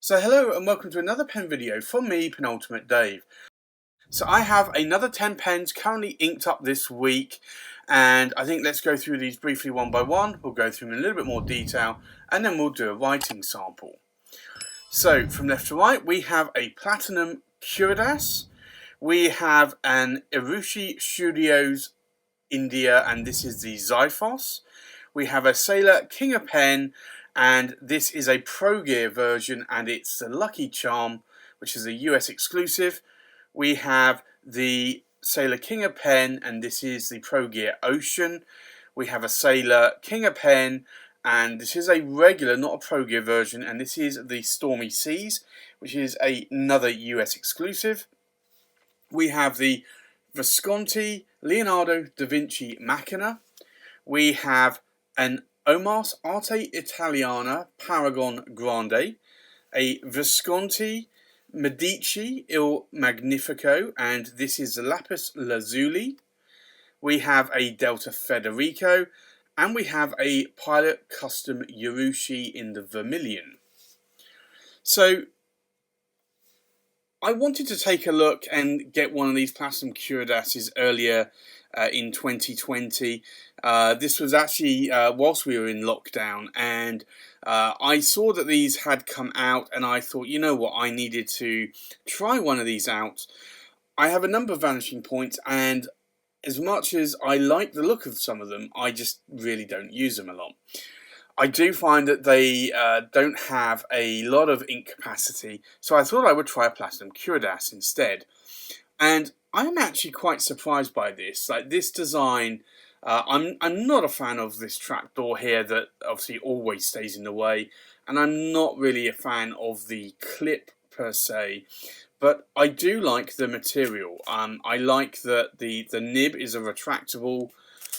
So hello and welcome to another pen video from me, Penultimate Dave. So I have another 10 pens currently inked up this week, and I think let's go through these briefly one by one. We'll go through them in a little bit more detail and then we'll do a writing sample. So from left to right we have a Platinum Curidas, we have an Urushi Studios India, and this is the Ziphos. We have a Sailor King of Pen, and this is a Pro Gear version, and it's the Lucky Charm, which is a US exclusive. We have the Sailor King of Pen, and this is the Pro Gear Ocean. We have a Sailor King of Pen, and this is a regular, not a Pro Gear version, and this is the Stormy Seas, which is another US exclusive. We have the Visconti Leonardo da Vinci Machina. We have an Omas Arte Italiana Paragon Grande, a Visconti Medici Il Magnifico, and this is the Lapis Lazuli. We have a Delta Federico, and we have a Pilot Custom Urushi in the Vermilion. So I wanted to take a look and get one of these Platinum Curidases earlier in 2020. This was actually whilst we were in lockdown, and I saw that these had come out, and I thought, you know what, I needed to try one of these out. I have a number of vanishing points, and as much as I like the look of some of them, I just really don't use them a lot. I do find that they don't have a lot of ink capacity, so I thought I would try a Platinum Curidas instead. And I'm actually quite surprised by this. Like, this design, I'm not a fan of this trapdoor here that obviously always stays in the way, and I'm not really a fan of the clip per se. But I do like the material. I like that the nib is a retractable,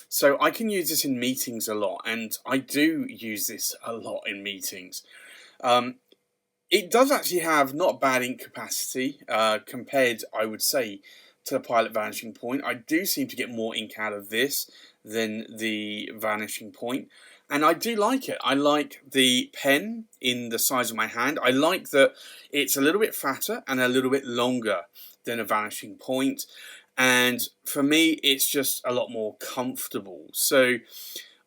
so I can use this in meetings a lot, and I do use this a lot in meetings. It does actually have not bad ink capacity compared, I would say, to the Pilot Vanishing Point. I do seem to get more ink out of this than the Vanishing Point, and I do like it. I like the pen in the size of my hand. I like that it's a little bit fatter and a little bit longer than a Vanishing Point. And for me, it's just a lot more comfortable. So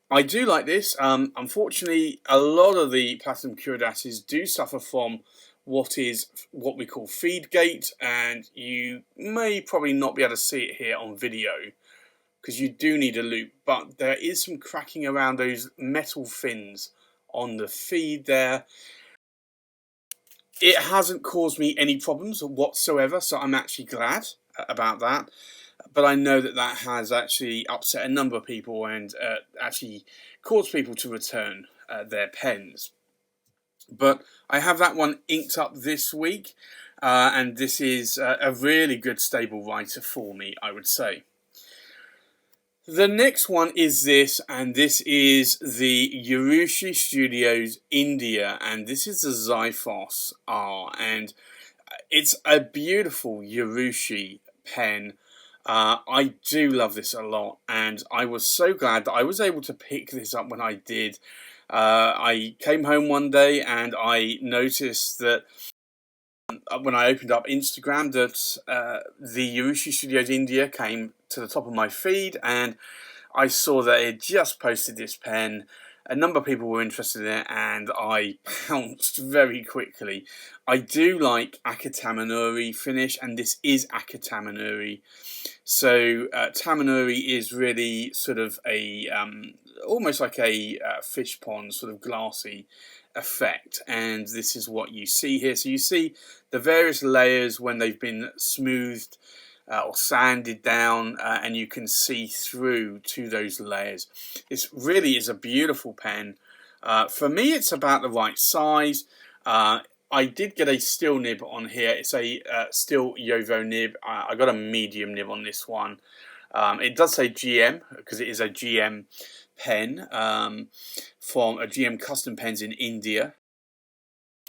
I do like this. Unfortunately, a lot of the Platinum Curidases do suffer from what we call feed gate, and you may probably not be able to see it here on video because you do need a loop, but there is some cracking around those metal fins on the feed there. It hasn't caused me any problems whatsoever, so I'm actually glad about that. But I know that that has actually upset a number of people and actually caused people to return their pens. But I have that one inked up this week, and this is a really good stable writer for me, I would say. The next one is this, and this is the Urushi Studios India, and this is the Ziphos R, and it's a beautiful Urushi pen. I do love this a lot, and I was so glad that I was able to pick this up when I did. I came home one day and I noticed that when I opened up Instagram that the Urushi Studios India came to the top of my feed, and I saw that it just posted this pen. A number of people were interested in it, and I pounced very quickly. I do like Akatamanuri finish, and this is Akatamanuri. So Tamanuri is really sort of a almost like a fish pond sort of glassy effect, and this is what you see here. So you see the various layers when they've been smoothed or sanded down, and you can see through to those layers. This really is a beautiful pen. For me, it's about the right size. I did get a steel nib on here. It's a steel Yovo nib. I got a medium nib on this one. It does say GM because it is a GM pen from a GM Custom Pens in India.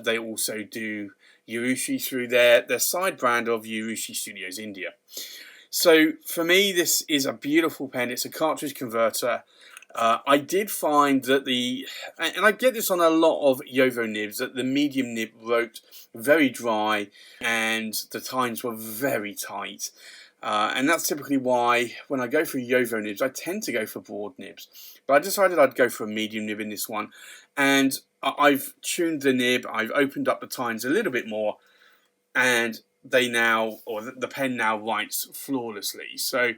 They also do Urushi through their side brand of Urushi Studios India. So for me, this is a beautiful pen. It's a cartridge converter. I did find that and I get this on a lot of Yovo nibs, that the medium nib wrote very dry and the tines were very tight. And that's typically why when I go for Yovo nibs, I tend to go for broad nibs. But I decided I'd go for a medium nib in this one. And I've tuned the nib, I've opened up the tines a little bit more, and the pen now writes flawlessly. So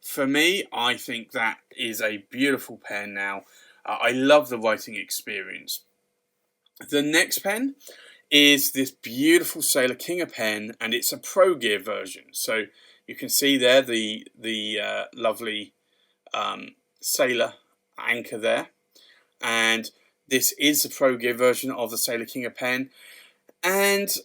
for me, I think that is a beautiful pen now. I love the writing experience. The next pen is this beautiful Sailor King pen, and it's a Pro Gear version. So you can see there the lovely Sailor anchor there, and this is the Pro Gear version of the Sailor King pen, and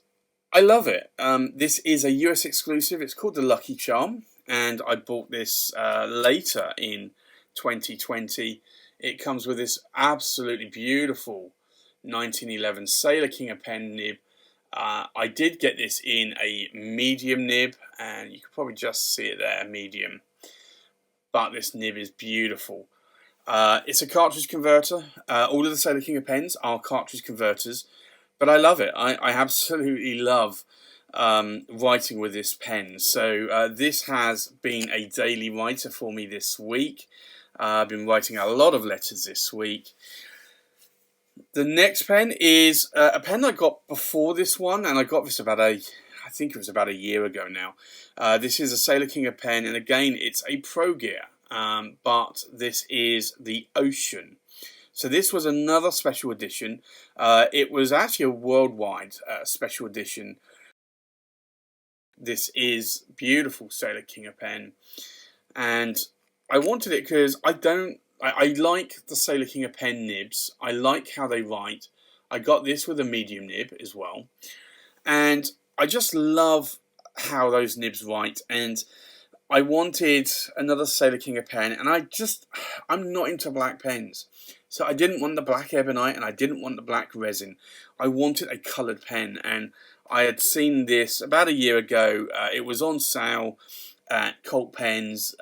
I love it. This is a US exclusive. It's called the Lucky Charm, and I bought this later in 2020. It comes with this absolutely beautiful 1911 Sailor King pen nib. I did get this in a medium nib, and you can probably just see it there, medium. But this nib is beautiful. It's a cartridge converter. All of the Sailor King pens are cartridge converters. But I love it. I absolutely love writing with this pen. So this has been a daily writer for me this week. I've been writing a lot of letters this week. The next pen is a pen I got before this one, and I got this I think it was about a year ago now. This is a Sailor King pen, and again, it's a Pro Gear, but this is the Ocean. So this was another special edition. It was actually a worldwide special edition. This is beautiful Sailor King pen, and I wanted it because I like the Sailor King pen nibs. I like how they write. I got this with a medium nib as well, and I just love how those nibs write. And I wanted another Sailor King pen, and I'm not into black pens. So I didn't want the black ebonite, and I didn't want the black resin. I wanted a coloured pen, and I had seen this about a year ago. It was on sale at Colt Pens,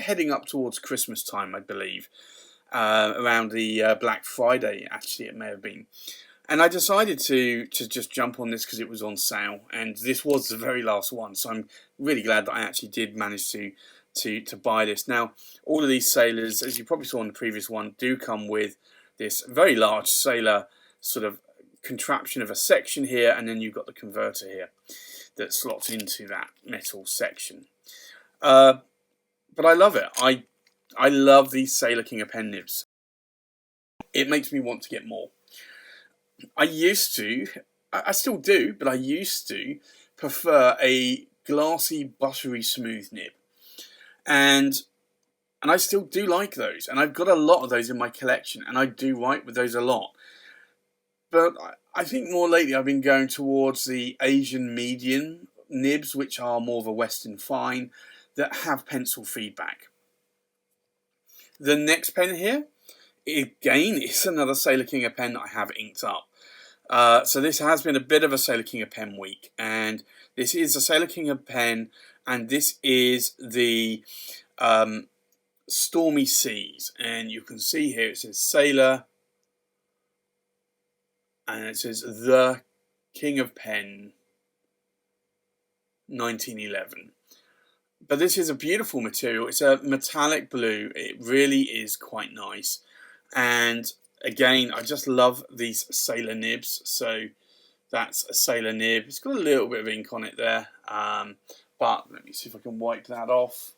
heading up towards Christmas time, I believe, around the Black Friday, actually it may have been. And I decided to just jump on this because it was on sale, and this was the very last one, so I'm really glad that I actually did manage to buy this. Now, all of these sailors, as you probably saw in the previous one, do come with this very large sailor sort of contraption of a section here, and then you've got the converter here that slots into that metal section. But I love it. I love these Sailor King pen nibs. It makes me want to get more. I still do, but I used to prefer a glassy, buttery smooth nib. And I still do like those, and I've got a lot of those in my collection, and I do write with those a lot. But I think more lately I've been going towards the Asian medium nibs, which are more of a Western fine, that have pencil feedback. The next pen here, again, is another Sailor King pen that I have inked up. So this has been a bit of a Sailor King pen week, and this is a Sailor King pen, and this is the Stormy Seas, and you can see here it says Sailor, and it says the King of Pen 1911. But this is a beautiful material. It's a metallic blue. It really is quite nice. And again, I just love these Sailor nibs. So that's a Sailor nib. It's got a little bit of ink on it there. But let me see if I can wipe that off.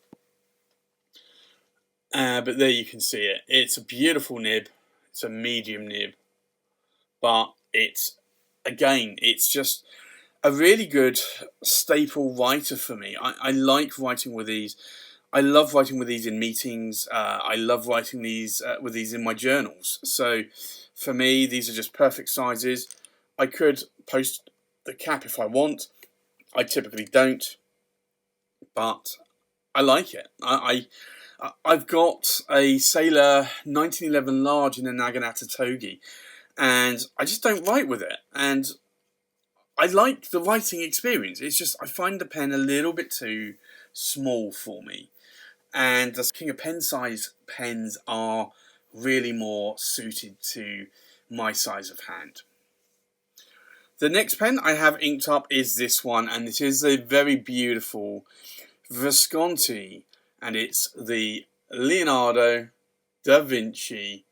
But there you can see it. It's a beautiful nib. It's a medium nib. But it's just a really good staple writer for me. I like writing with these. I love writing with these in meetings. I love writing these with these in my journals. So for me, these are just perfect sizes. I could post the cap if I want. I typically don't, but I like it. I've got a Sailor 1911 large in a Naginata Togi, and I just don't write with it. And I like the writing experience. It's just I find the pen a little bit too small for me. And the King of Pen size pens are really more suited to my size of hand. The next pen I have inked up is this one, and it is a very beautiful Visconti, and it's the Leonardo da Vinci,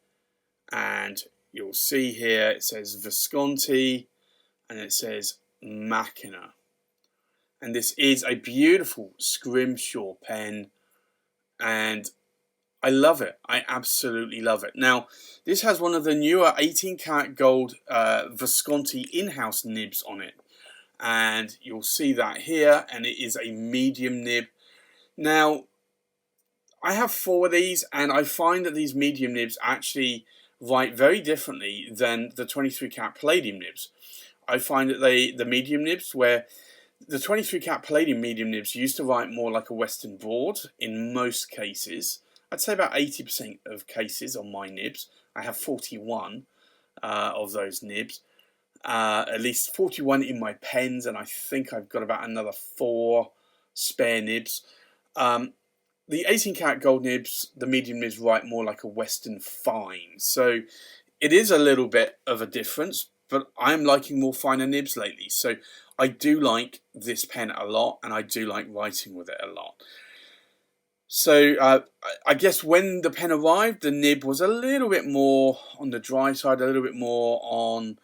and you'll see here it says Visconti and it says Machina, and this is a beautiful scrimshaw pen, and I love it. I absolutely love it. Now, this has one of the newer 18 karat gold Visconti in-house nibs on it, and you'll see that here, and it is a medium nib. Now, I have 4 of these, and I find that these medium nibs actually write very differently than the 23 karat palladium nibs. I find that the medium nibs, where the 23 karat palladium medium nibs used to write more like a Western broad in most cases. I'd say about 80% of cases on my nibs. I have 41 of those nibs. At least 41 in my pens, and I think I've got about another 4 spare nibs. The 18 karat gold nibs, the medium nibs, write more like a Western fine. So it is a little bit of a difference, but I'm liking more finer nibs lately. So I do like this pen a lot, and I do like writing with it a lot. So I guess when the pen arrived, the nib was a little bit more on the dry side, a little bit more on,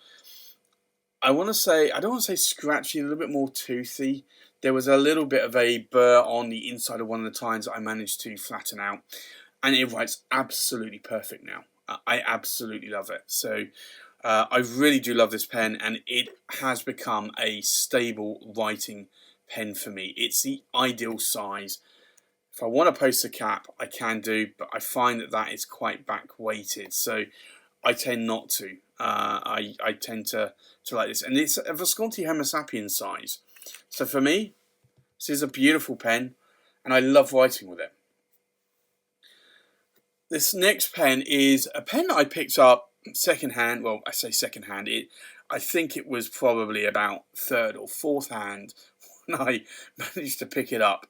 I don't want to say scratchy, a little bit more toothy. There was a little bit of a burr on the inside of one of the tines that I managed to flatten out, and it writes absolutely perfect now. I absolutely love it. So I really do love this pen, and it has become a stable writing pen for me. It's the ideal size. If I want to post a cap, I can do, but I find that is quite back weighted, so I tend not to. I tend to like this, and it's a Visconti Homo sapiens size. So for me, this is a beautiful pen, and I love writing with it. This next pen is a pen that I picked up secondhand. Well, I say secondhand. I think it was probably about 3rd or 4th hand when I managed to pick it up.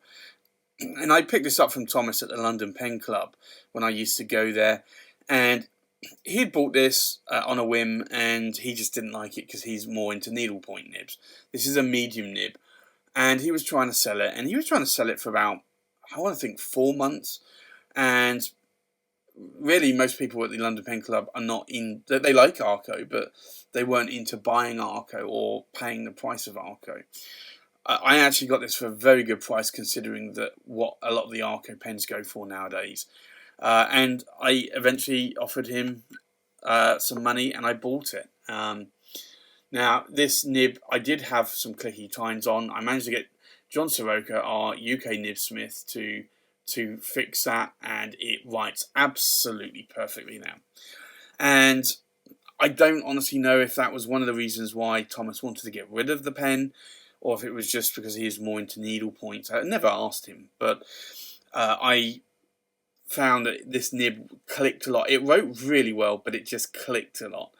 And I picked this up from Thomas at the London Pen Club when I used to go there, and he'd bought this on a whim, and he just didn't like it because he's more into needlepoint nibs. This is a medium nib, and he was trying to sell it, and he was trying to sell it for about, I want to think, 4 months. And really, most people at the London Pen Club are not in. They like Arco, but they weren't into buying Arco or paying the price of Arco. I actually got this for a very good price, considering that what a lot of the Arco pens go for nowadays. And I eventually offered him some money, and I bought it. Now, this nib, I did have some clicky tines on. I managed to get John Soroka, our UK nibsmith, to fix that, and it writes absolutely perfectly now. And I don't honestly know if that was one of the reasons why Thomas wanted to get rid of the pen, or if it was just because he is more into needlepoint. I never asked him, but I found that this nib clicked a lot. It wrote really well, but it just clicked a lot.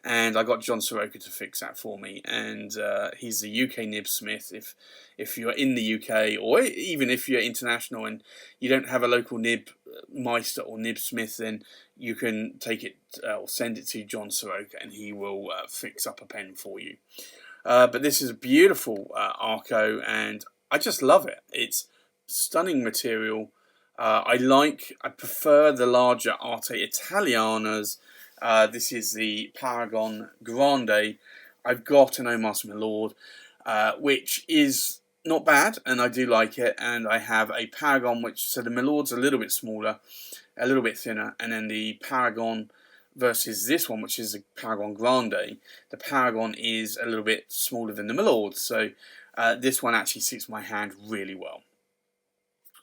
And I got John Soroka to fix that for me. And he's the UK nibsmith. If you're in the UK, or even if you're international and you don't have a local nib meister or nibsmith, then you can take it or send it to John Soroka, and he will fix up a pen for you. But this is a beautiful Arco, and I just love it. It's stunning material. I prefer the larger Arte Italianas. This is the Paragon Grande. I've got an Omas Milord, which is not bad, and I do like it. And I have a Paragon, so the Milord's a little bit smaller, a little bit thinner, and then the Paragon versus this one, which is the Paragon Grande, the Paragon is a little bit smaller than the Milord, so this one actually suits my hand really well.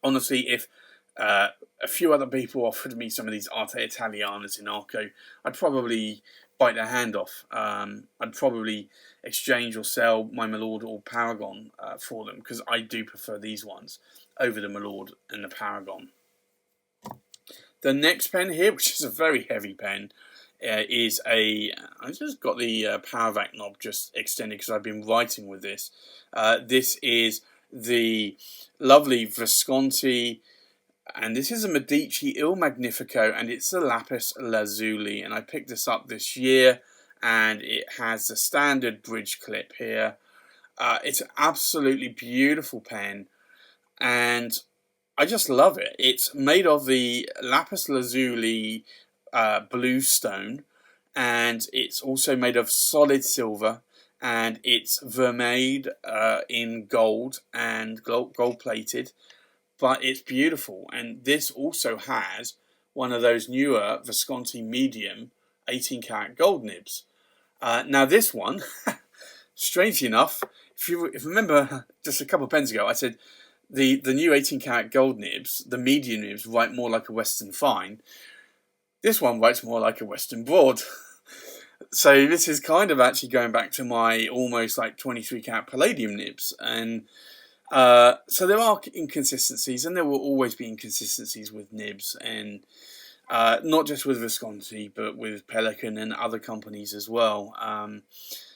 Honestly, if a few other people offered me some of these Arte Italianas in Arco, I'd probably bite their hand off. I'd probably exchange or sell my Milord or Paragon for them, because I do prefer these ones over the Milord and the Paragon. The next pen here, which is a very heavy pen, is I just got the Paravac knob just extended because I've been writing with this. This is the lovely Visconti And this is a Medici Il Magnifico, and it's a Lapis Lazuli, and I picked this up this year, and it has the standard bridge clip here. It's an absolutely beautiful pen, and I just love it. It's made of the Lapis Lazuli blue stone, and it's also made of solid silver, and it's vermeiled in gold and gold plated, but it's beautiful. And this also has one of those newer Visconti medium 18 karat gold nibs. Now this one, strangely enough, if you remember just a couple of pens ago, I said the new 18 karat gold nibs, the medium nibs, write more like a Western fine. This one writes more like a Western broad. So this is kind of actually going back to my almost like 23 karat palladium nibs. And so there are inconsistencies, and there will always be inconsistencies with nibs, and not just with Visconti, but with Pelican and other companies as well,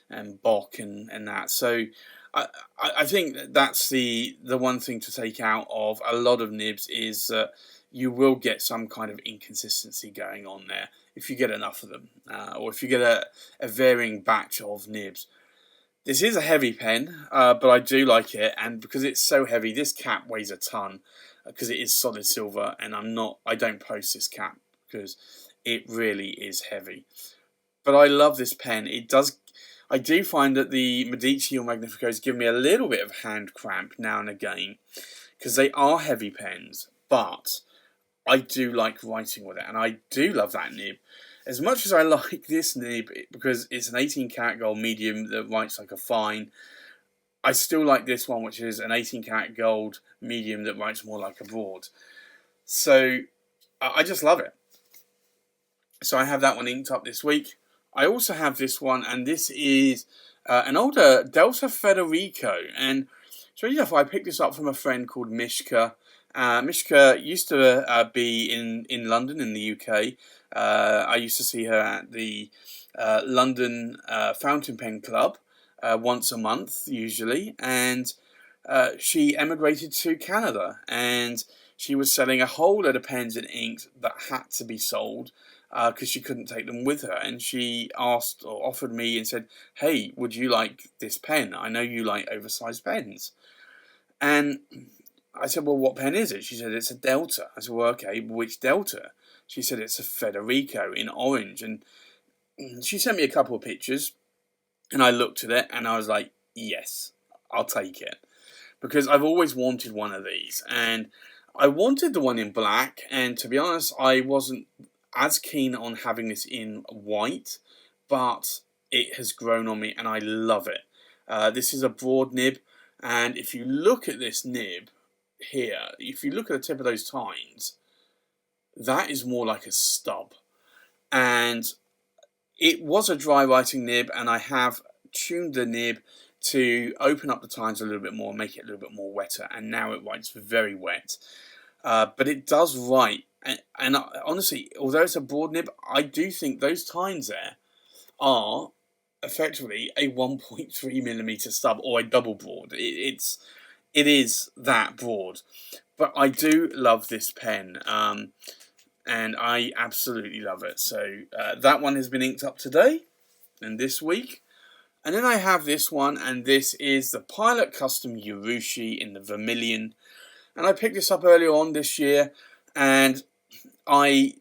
and Bock and that. So I think that's the one thing to take out of a lot of nibs is that you will get some kind of inconsistency going on there if you get enough of them, or if you get a varying batch of nibs. This is a heavy pen, but I do like it, and because it's so heavy, this cap weighs a ton because it is solid silver, and I don't post this cap because it really is heavy. But I love this pen. I do find that the Medici or Magnificos give me a little bit of hand cramp now and again because they are heavy pens, but I do like writing with it, and I do love that nib. As much as I like this nib because it's an 18 karat gold medium that writes like a fine, I still like this one, which is an 18 karat gold medium that writes more like a broad. So I just love it. So I have that one inked up this week. I also have this one, and this is an older Delta Federico. And so I picked this up from a friend called Mishka. Mishka used to be in London in the UK. I used to see her at the London Fountain Pen Club once a month, usually, and she emigrated to Canada, and she was selling a whole load of pens and inks that had to be sold because she couldn't take them with her, and she asked or offered me and said, "Hey, would you like this pen? I know you like oversized pens." And I said, "Well, what pen is it?" She said, "It's a Delta." I said, "Well, okay, which Delta?" She said, "It's a Federico in orange." And she sent me a couple of pictures, and I looked at it, and I was like, yes, I'll take it. Because I've always wanted one of these. And I wanted the one in black, and to be honest, I wasn't as keen on having this in white, but it has grown on me, and I love it. This is a broad nib, and if you look at this nib here, if you look at the tip of those tines, that is more like a stub. And it was a dry writing nib, and I have tuned the nib to open up the tines a little bit more, make it a little bit more wetter, and now it writes very wet. But it does write, and honestly, although it's a broad nib, I do think those tines there are effectively a 1.3mm stub or a double broad. It is that broad. But I do love this pen, and I absolutely love it. So that one has been inked up today and this week. And then I have this one, and this is the Pilot Custom Urushi in the Vermilion. And I picked this up earlier on this year, and I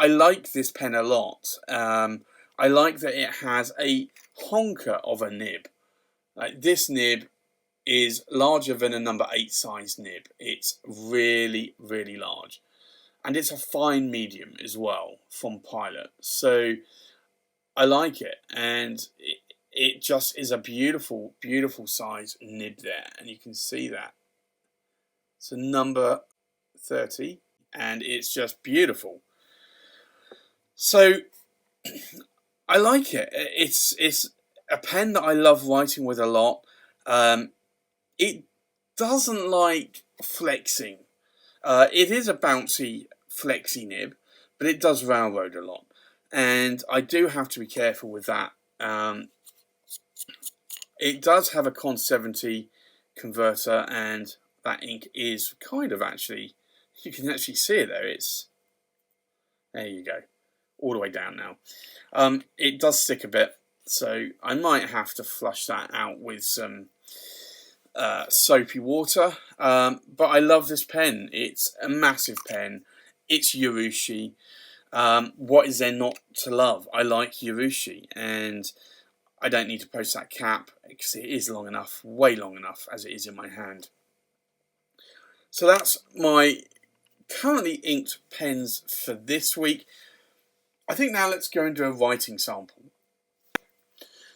like this pen a lot. I like that it has a honker of a nib. Like, this nib is larger than a number 8 size nib. It's really, really large. And it's a fine medium as well from Pilot. So I like it. And it just is a beautiful, beautiful size nib there. And you can see that. It's a number 30. And it's just beautiful. So I like it. It's a pen that I love writing with a lot. It doesn't like flexing. It is a bouncy, flexy nib, but it does railroad a lot. And I do have to be careful with that. It does have a Con 70 converter, and that ink is kind of actually You can actually see it there. There you go, all the way down now. It does stick a bit, so I might have to flush that out with some soapy water. But I love this pen. It's a massive pen. It's Urushi. What is there not to love? I like Urushi, and I don't need to post that cap because it is long enough, way long enough as it is in my hand. So that's my currently inked pens for this week. I think now let's go and do a writing sample.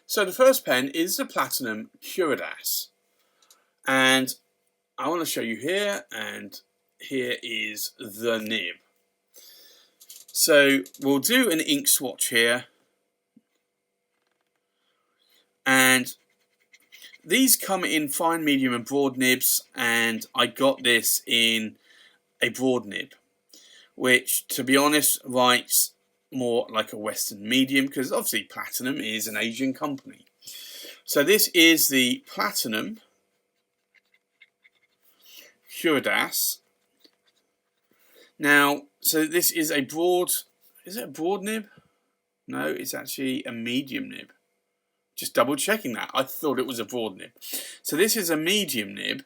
So the first pen is the Platinum Curidas, and I want to show you here, and here is the nib. So we'll do an ink swatch here, and these come in fine, medium and broad nibs, and I got this in a broad nib, which to be honest writes more like a Western medium, because obviously Platinum is an Asian company. So this is the Platinum Curidas. Now, so this is a broad, is it a broad nib? No, it's actually a medium nib. Just double checking that. I thought it was a broad nib. So this is a medium nib.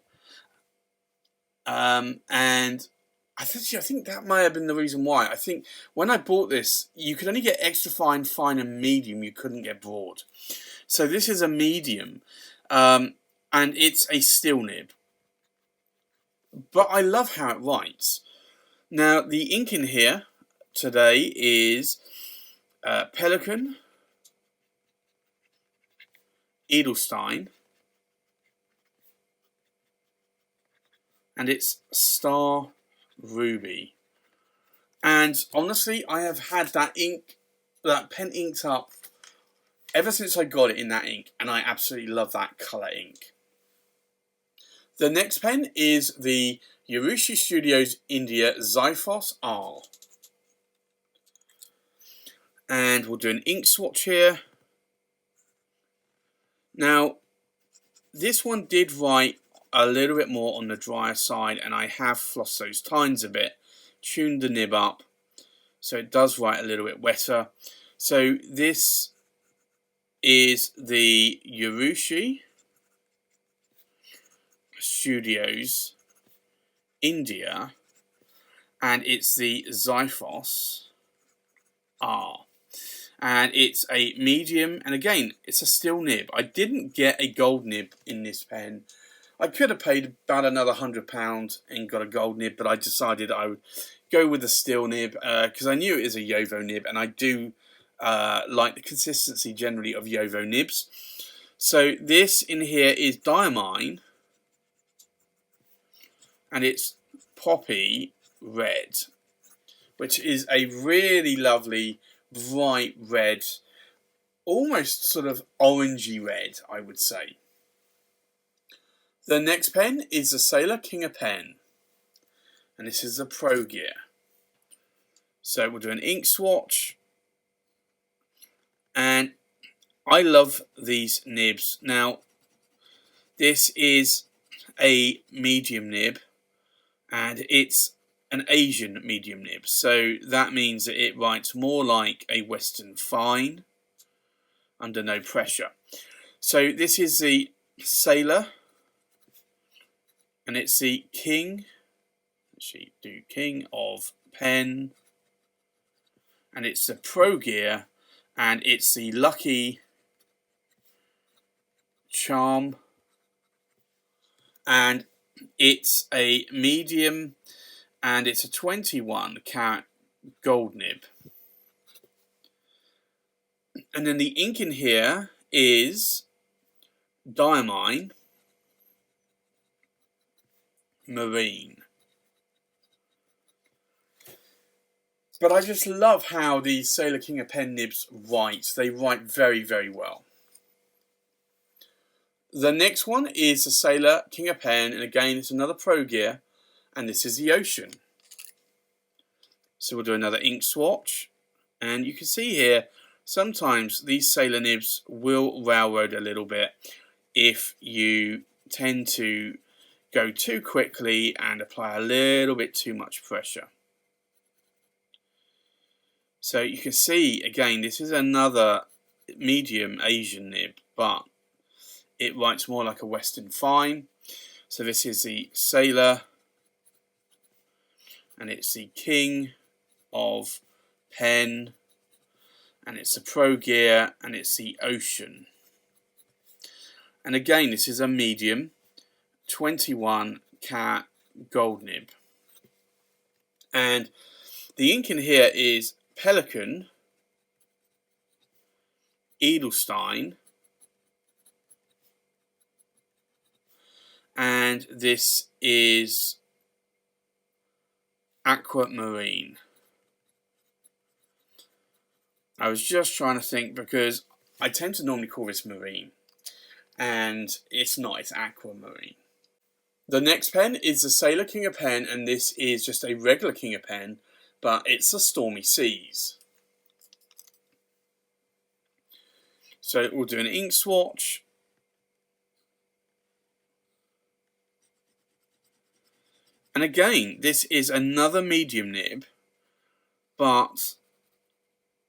And I think that may have been the reason why. I think when I bought this, you could only get extra fine, fine and medium. You couldn't get broad. So this is a medium. And it's a steel nib. But I love how it writes. Now, the ink in here today is Pelican, Edelstein, and it's Star Ruby. And honestly, I have had that pen inked up ever since I got it in that ink, and I absolutely love that colour ink. The next pen is the Urushi Studios India Ziphos R. And we'll do an ink swatch here. Now, this one did write a little bit more on the drier side, and I have flossed those tines a bit, tuned the nib up, so it does write a little bit wetter. So this is the Urushi Studios India, and it's the Ziphos R. And it's a medium, and again, it's a steel nib. I didn't get a gold nib in this pen. I could have paid about another £100 and got a gold nib, but I decided I would go with the steel nib because I knew it is a Yovo nib, and I do like the consistency generally of Yovo nibs. So this in here is Diamine, and it's Poppy Red, which is a really lovely bright red, almost sort of orangey red, I would say. The next pen is the Sailor King of Pen, and this is the Pro Gear. So we'll do an ink swatch, and I love these nibs. Now, this is a medium nib, and it's an Asian medium nib, so that means that it writes more like a Western fine under no pressure. So this is the Sailor, and it's the King, actually do King of Pen, and it's the Pro Gear, and it's the Lucky Charm, and it's a medium, and it's a 21 carat gold nib. And then the ink in here is Diamine Marine. But I just love how the Sailor King of Pen nibs write. They write very, very well. The next one is the Sailor King of Pen, and again it's another Pro Gear, and this is the Ocean. So we'll do another ink swatch, and you can see here sometimes these Sailor nibs will railroad a little bit if you tend to go too quickly and apply a little bit too much pressure. So you can see, again, this is another medium Asian nib, but it writes more like a Western Fine. So this is the Sailor, and it's the King of Pen, and it's the Pro Gear, and it's the Ocean. And again, this is a medium 21 cat gold nib. And the ink in here is Pelican, Edelstein, and this is Aquamarine. I was just trying to think, because I tend to normally call this marine, and it's not, it's Aquamarine. The next pen is the Sailor King of Pen, and this is just a regular King of Pen, but it's a Stormy Seas. So we'll do an ink swatch. And again, this is another medium nib, but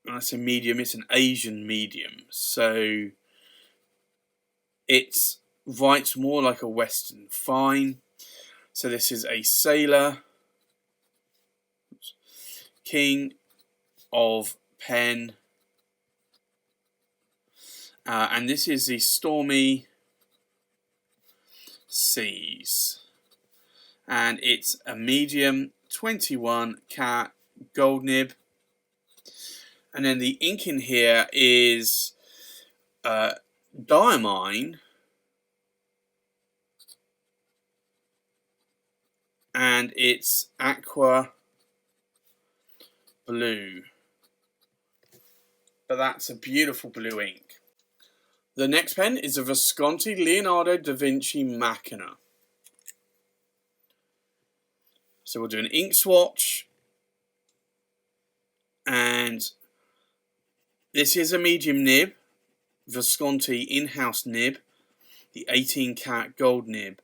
when I say medium, it's an Asian medium. So it writes more like a Western Fine. So this is a Sailor King of Pen. And this is the Stormy Seas. And it's a medium 21 cat gold nib. And then the ink in here is Diamine, and it's Aqua Blue. But that's a beautiful blue ink. The next pen is a Visconti Leonardo da Vinci Machina. So we'll do an ink swatch, and this is a medium nib, Visconti in-house nib, the 18 cat gold nib.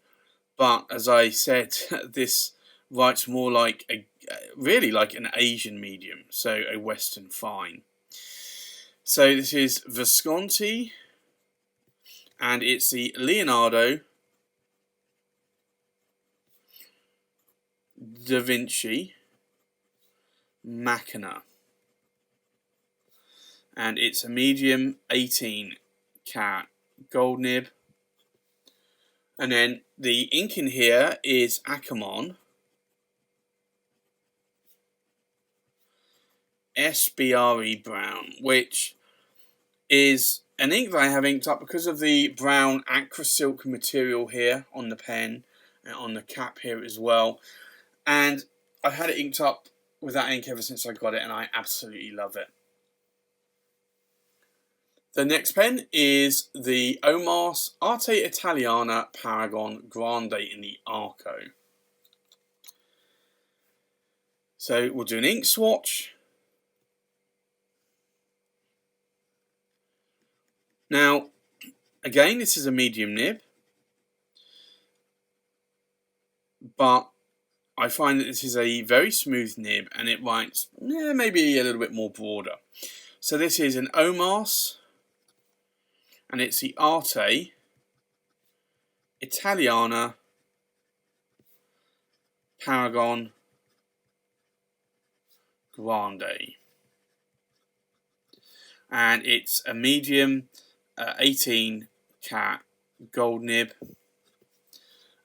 But as I said, this writes more like really like an Asian medium, so a Western Fine. So this is Visconti, and it's the Leonardo da Vinci Machina, and it's a medium 18 cat gold nib. And then the ink in here is Akamon, SBRE Brown, which is an ink that I have inked up because of the brown Acra silk material here on the pen and on the cap here as well. And I've had it inked up with that ink ever since I got it, and I absolutely love it. The next pen is the Omas Arte Italiana Paragon Grande in the Arco. So we'll do an ink swatch. Now, again, this is a medium nib, but I find that this is a very smooth nib, and it writes maybe a little bit more broader. So this is an Omas, and it's the Arte Italiana Paragon Grande, and it's a medium 18 cat gold nib.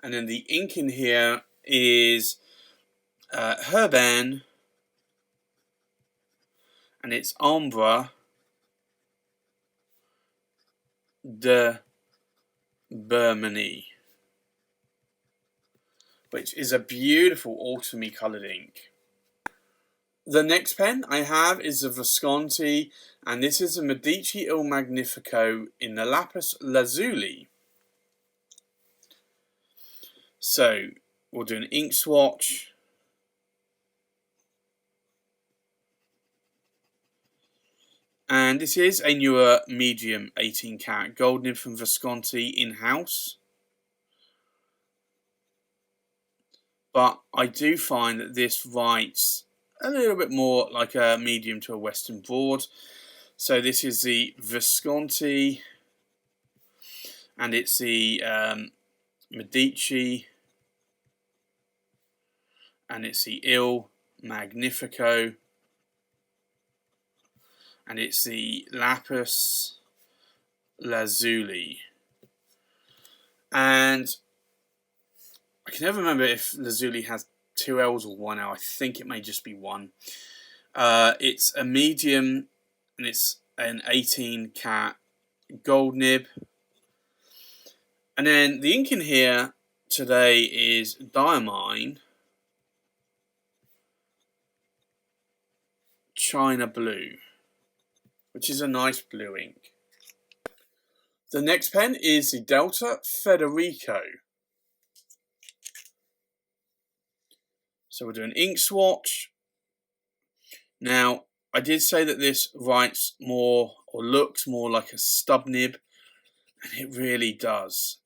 And then the ink in here is Herban, and it's Ombre de Vermilion, which is a beautiful autumny coloured ink. The next pen I have is the Visconti, and this is a Medici Il Magnifico in the Lapis Lazuli. So we'll do an ink swatch. And this is a newer medium 18 cat gold nib from Visconti in-house. but I do find that this writes a little bit more like a medium to a Western broad. So this is the Visconti, and it's the Medici, and it's the Magnifico, and it's the Lapis Lazuli. And I can never remember if Lazuli has 2 L's or 1 L. I think it may just be one. It's a medium, and it's an 18 cat gold nib. And then the ink in here today is Diamine China Blue, which is a nice blue ink. The next pen is the Delta Federico. So we'll do an ink swatch. Now, I did say that this writes more or looks more like a stub nib, and it really does.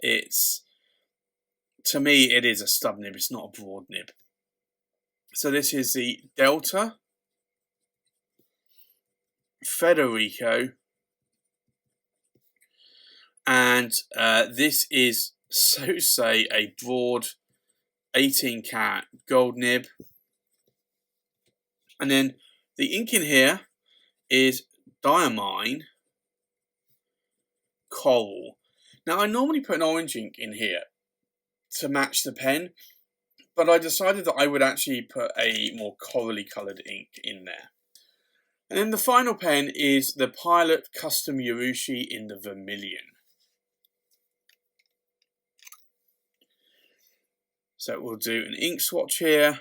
To me, it is a stub nib, it's not a broad nib. So this is the Delta Federico, and this is, so to say, a broad 18 cat gold nib. And then the ink in here is Diamine Coral. Now, I normally put an orange ink in here to match the pen, but I decided that I would actually put a more corally coloured ink in there. And then the final pen is the Pilot Custom Urushi in the Vermilion. So we'll do an ink swatch here.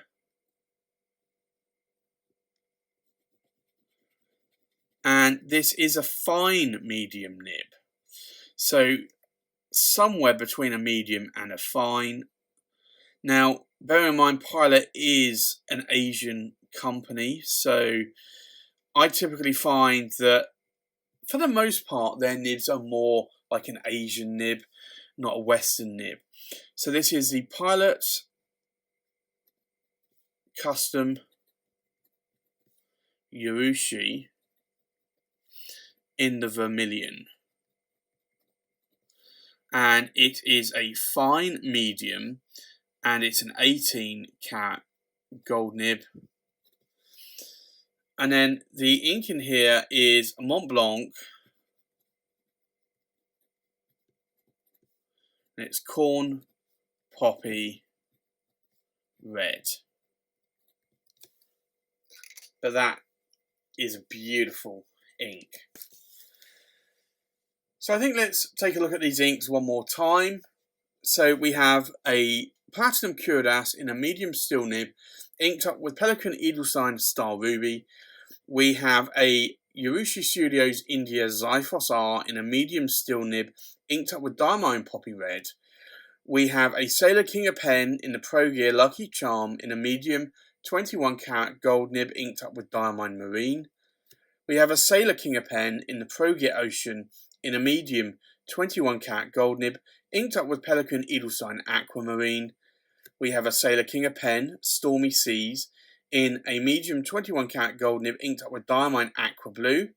And this is a fine medium nib. So somewhere between a medium and a fine. Now, bear in mind, Pilot is an Asian company, so I typically find that for the most part their nibs are more like an Asian nib, not a Western nib. So this is the Pilot Custom Urushi in the Vermilion. And it is a fine medium, and it's an 18 cat gold nib. And then the ink in here is Mont Blanc, and it's Corn Poppy Red. But that is a beautiful ink. So I think let's take a look at these inks one more time. So we have a Platinum Curidas in a medium steel nib, inked up with Pelican Edelstein Star Ruby. We have a Urushi Studios India Ziphos R in a medium steel nib, inked up with Diamine Poppy Red. We have a Sailor King of Pen in the Pro Gear Lucky Charm in a medium 21 karat gold nib, inked up with Diamine Marine. We have a Sailor King of Pen in the Pro Gear Ocean in a medium 21 karat gold nib, inked up with Pelican Edelstein Aquamarine. We have a Sailor King of Pen, Stormy Seas, in a medium 21 karat gold nib, inked up with Diamine Aqua Blue.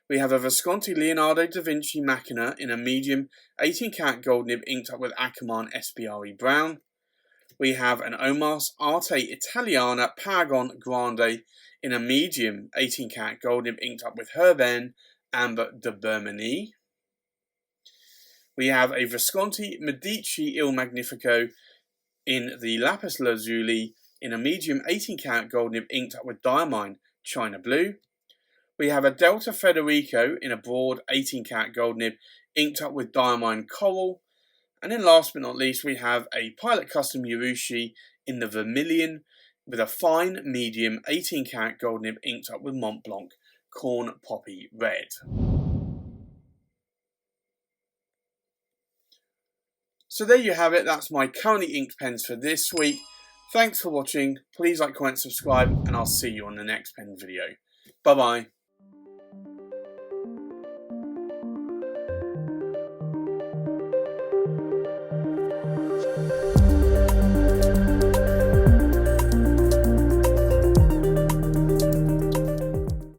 We have a Visconti Leonardo da Vinci Machina in a medium 18 karat gold nib, inked up with Akamon SBRE Brown. We have an Omas Arte Italiana Paragon Grande in a medium 18 karat gold nib, inked up with Herben Amber de Bermanie. We have a Visconti Medici Magnifico in the Lapis Lazuli in a medium 18 karat gold nib, inked up with Diamine China Blue. We have a Delta Federico in a broad 18 karat gold nib, inked up with Diamine Coral. And then last but not least, we have a Pilot Custom Urushi in the Vermilion with a fine medium 18 karat gold nib, inked up with Mont Blanc Corn Poppy Red. So there you have it. That's my currently inked pens for this week. Thanks for watching. Please like, comment, subscribe, and I'll see you on the next pen video. Bye bye.